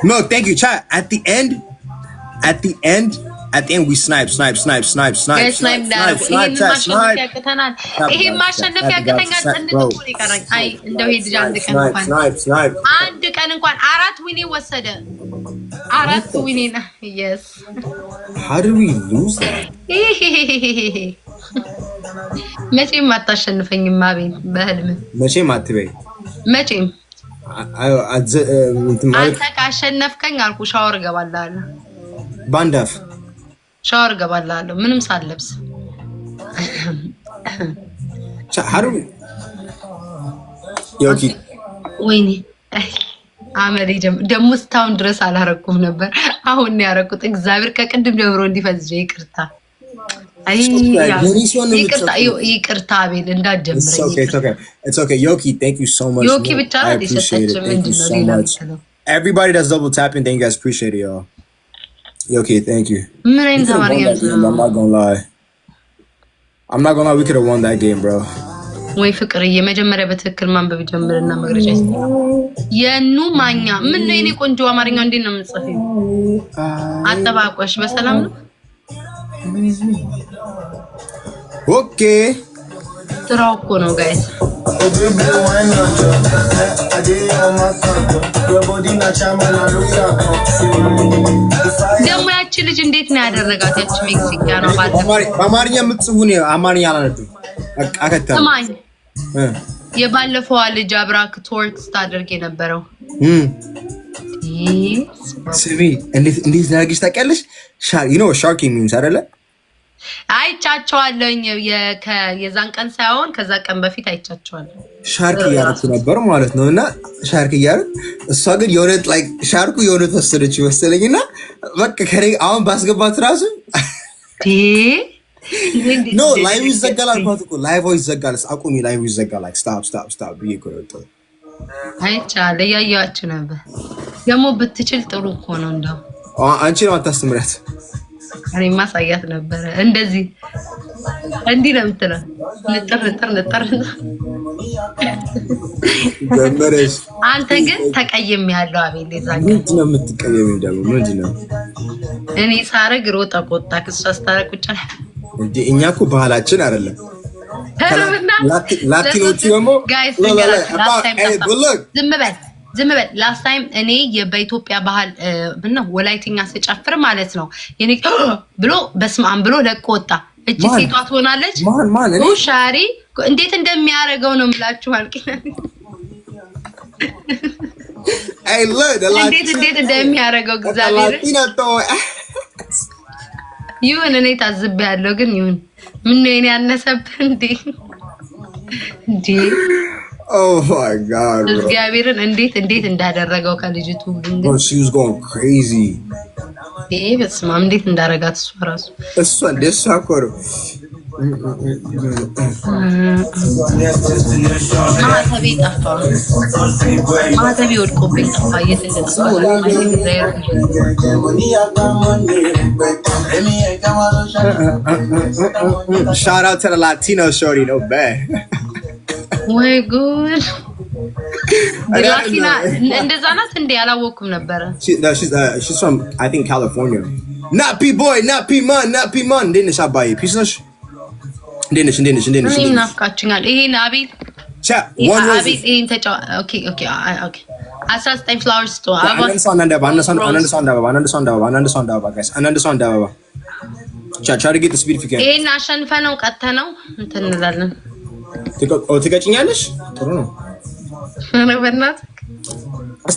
No, thank you, chat. At the end, we snipe. Snipe. Yes. How did we lose that? መቼም አታሸንፈኝም አቤል በህልም መቼም አትበይ መቼም አንተ ካሸነፍከኝ አልኩ ሻወር ገባላለሁ ባንዳፍ ሻወር ገባላለሁ ምንም ሳልለብስ ሀሩ ዮኪ ወይኔ አመሪ ደሞ ስታውን ድረስ አላረኩም ነበር አሁን ነው ያረኩት እግዚአብሔር ከቅድም ጀምሮ እንዲፈዝጀ ይቅርታ ይቅርታ አቤል እንዳትጀምረኝ It's okay Yoki thank you so much Yoki ብቻ appreciate it. Thank you so much everybody that's double tapping thank you guys appreciate it y'all Yoki thank you ምን አይነት አማርኛ I'm not gonna lie we could have won that game bro ወይ ፍቅርዬ መጀመሪያ በትክክል ማንበብ ጀምርና መግረጃ የኑ ማኛ ምን ነው የኔ ቆንጆ አማርኛው እንዴት ነው የምጽፈው አጠባቆሽ በሰላም ነው Okay. ስራው እኮ ነው ጋይስ ደግሞ ያቺ ልጅ እንዴት ነው ያደረጋት ያቺ ሜክሲካን ነው ማለት በአማርኛ የምትጽፉ ነው አማርኛ አላነብም አከታ ሰማኝ የባለፈው ልጅ አብራክ ቶርክስ ታደርግ የነበረው ስሚ እንዴት ዳግሽ ታውቂያለሽ you know what sharking means አይደለ አይቻቸዋለኝ የዛን ቀን ሳይሆን ከዛ ቀን በፊት አይቻቸዋለሁ ሻርክ ያርኩ ነበር ማለት ነውና ሻርክ ያርኩ እሷ ግን የሆነ like ሻርኩ የሆነ ተወሰደች መሰለኝና በቃ ከሬ አሁን ባስገባት ራሱ no live ይዘጋል አልኳት እኮ live ይዘጋል አቁሚ live ይዘጋል like stop ቢይቆረጥ አይቻለ ያያችሁ ነበር ደግሞ ብትችል ጥሩ እኮ ነው እንደው አንቺ ነው አታስተምራት እኔ ማሳያት ነበር እንደዚህ እንዲህ ነው የምትለው ንጥር ገመረሽ አንተ ግን ተቀየም ያለው አቤል ይዛጋ ምንድነው የምትቀየሚው ደግሞ ምንድነው እኔ ሳረግ ሮጣ ቆጣ ክስ አስታረቅ ብቻ እንዴ እኛ እኮ ባህላችን አይደለም ላቲኖቹ ደግሞ ዝም በል last time እኔ በኢትዮጵያ ባህል ምነው ወላይተኛ ስጨፍር ማለት ነው የኔ ብሎ በስማም ብሎ ለቆጣ እቺ ሴቷ ትሆናለች ማን እኔ ሻሪ እንዴት እንደሚያረጋው ነው ምላችሁ አልቂና አይ look እንዴት እንደሚያረጋው እግዚአብሔር ይሁን እኔ ታዝቤያለሁ ግን ይሁን ምን ነው የኔ ያነሰብህ እንዴ Oh my god. እግዚአብሔርን እንዴት እንዳደረገው ከልጅቱ ግን she was going crazy. በስማም እንዴት እንዳረጋት እሷ ራሱ እሷ ደስ አኮር ማተቤ ወድቆብኝ ጠፋ shout out to the Latino shorty no bad ወይ ጉድ ላቲና እንደዛ ናት እንዴ አላወኩም ነበር she's from I think California not P boy not P man እንደነሽ አባዬ ፒስ ነሽ እንደነሽ እኔ ናፍቃችኛል ይሄን አቤል chat one rose ይሄን ተጫ ኦኬ 19 flowers to አንድ ሰው እንዳባ chat try to get the speed if you can ይሄን አሸንፈነው ቀተነው እንትን እንላለን ትቀጭኛለሽ ጥሩ ነው በእናትህ